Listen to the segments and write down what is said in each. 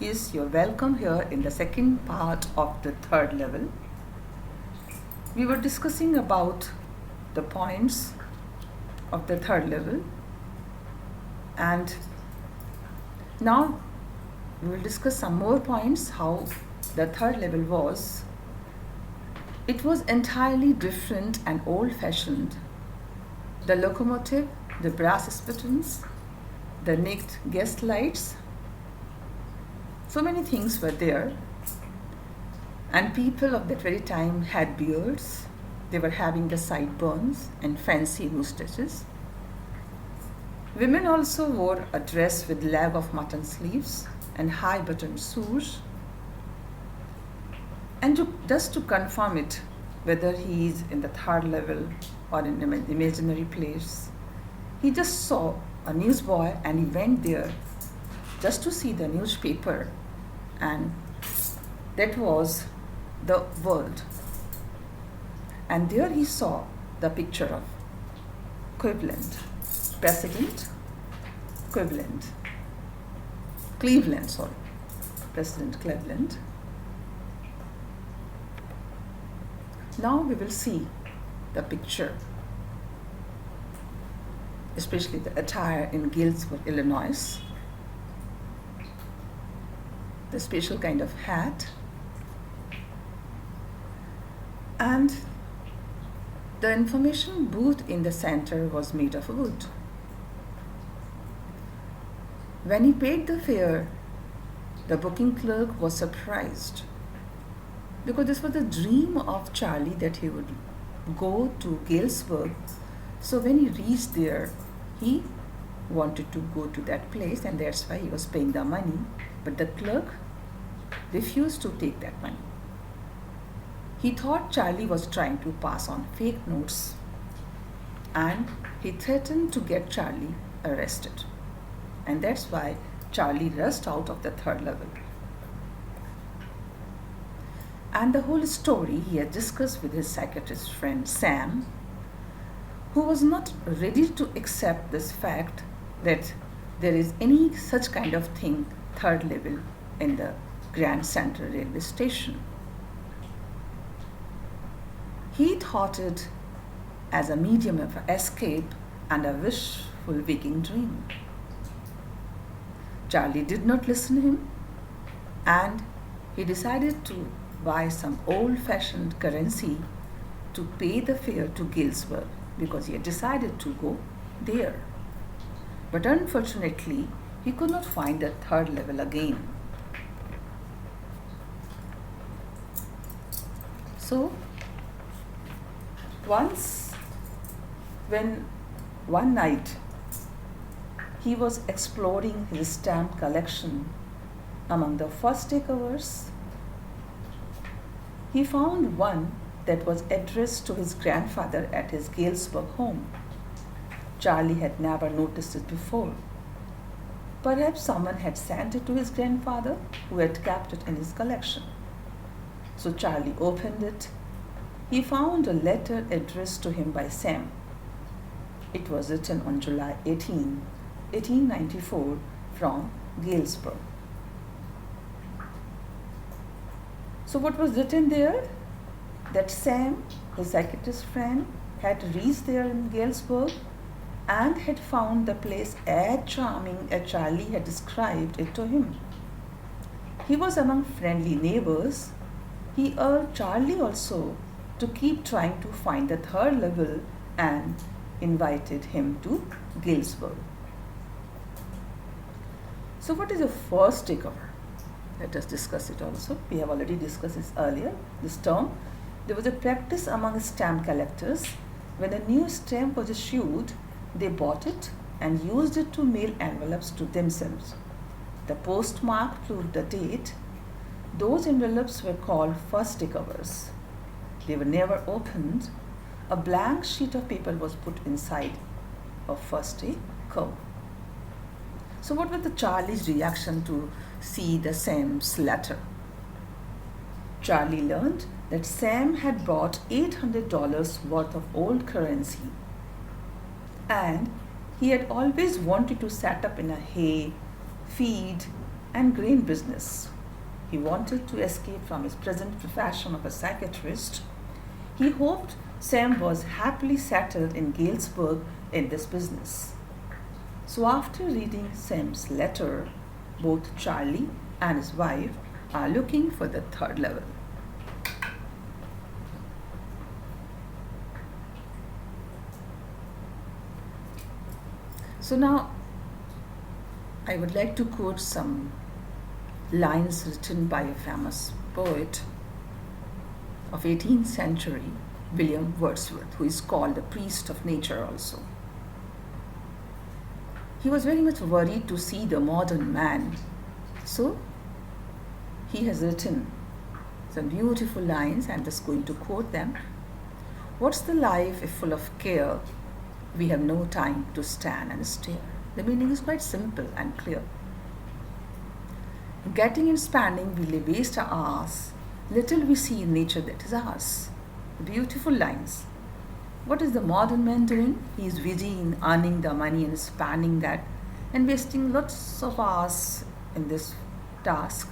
Yes, you're welcome here in the second part of the third level. We were discussing about the points of the third level, and now we will discuss some more points how the third level was. It was entirely different and old-fashioned. The locomotive, the brass spittoons, the naked gas lights, so many things were there, and people of that very time had beards. They were having the sideburns and fancy moustaches. Women also wore a dress with leg of mutton sleeves and high buttoned shoes. And just to confirm it, whether he is in the third level or in an imaginary place, he just saw a newsboy and he went there just to see the newspaper, and that was the world. And there he saw the picture of Cleveland, President President Cleveland. Now we will see the picture, especially the attire in Galesburg, Illinois, the special kind of hat, and the information booth in the center was made of wood. When he paid the fare, the booking clerk was surprised, because this was the dream of Charlie that he would go to Galesburg. So when he reached there, he wanted to go to that place, and that's why he was paying the money. But the clerk refused to take that money. He thought Charlie was trying to pass on fake notes, and he threatened to get Charlie arrested. And that's why Charlie rushed out of the third level. And the whole story he had discussed with his psychiatrist friend Sam, who was not ready to accept this fact that there is any such kind of thing, third level, in the Grand Central Railway Station. He thought it as a medium of escape and a wishful waking dream. Charlie did not listen to him, and he decided to buy some old-fashioned currency to pay the fare to Galesburg, because he had decided to go there. But unfortunately, he could not find the third level again. So, one night, he was exploring his stamp collection among the first takeovers, he found one that was addressed to his grandfather at his Galesburg home. Charlie had never noticed it before. Perhaps someone had sent it to his grandfather, who had kept it in his collection. So Charlie opened it. He found a letter addressed to him by Sam. It was written on July 18, 1894, from Galesburg. So what was written there? That Sam, his psychiatrist friend, had reached there in Galesburg and had found the place as charming as Charlie had described it to him. He was among friendly neighbors. He urged Charlie also to keep trying to find the third level and invited him to Galesburg. So what is the first takeover? Let us discuss it also. We have already discussed this earlier, this term. There was a practice among stamp collectors. When a new stamp was issued, they bought it and used it to mail envelopes to themselves. The postmark proved the date. Those envelopes were called first takeovers. They were never opened. A blank sheet of paper was put inside of first takeover. So what was the Charlie's reaction to see the Sam's letter? Charlie learned that Sam had bought $800 worth of old currency, and he had always wanted to set up in a hay, feed, and grain business. He wanted to escape from his present profession of a psychiatrist. He hoped Sam was happily settled in Galesburg in this business. So after reading Sam's letter, both Charlie and his wife are looking for the third level. So now I would like to quote some lines written by a famous poet of 18th century, William Wordsworth, who is called the priest of nature also. He was very much worried to see the modern man, so he has written some beautiful lines. I'm just going to quote them. What's the life if full of care? We have no time to stand and stare. The meaning is quite simple and clear. Getting and spanning, we lay waste our hours. Little we see in nature that is ours. Beautiful lines. What is the modern man doing? He is busy in earning the money and spanning that and wasting lots of hours in this task.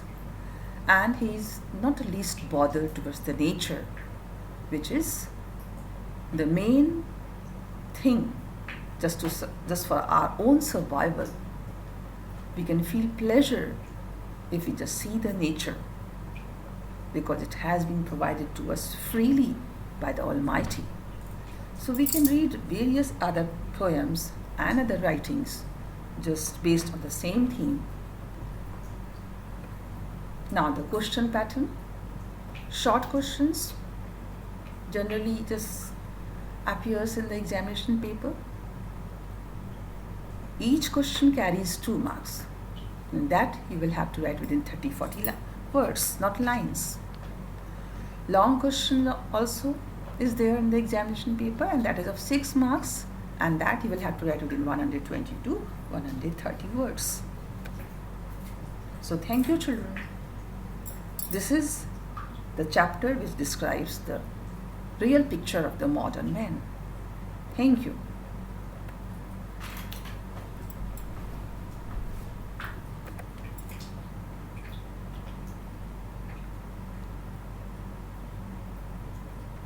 And he is not the least bothered towards the nature, which is the main thing just for our own survival. We can feel pleasure if we just see the nature, because it has been provided to us freely by the Almighty. So we can read various other poems and other writings just based on the same theme. Now the question pattern. Short questions generally just appears in the examination paper. Each question carries 2 marks. And that you will have to write within 30-40 words, not lines. Long question also is there in the examination paper, and that is of 6 marks, and that you will have to write within 120 to 130 words. So thank you, children. This is the chapter which describes the real picture of the modern man. Thank you.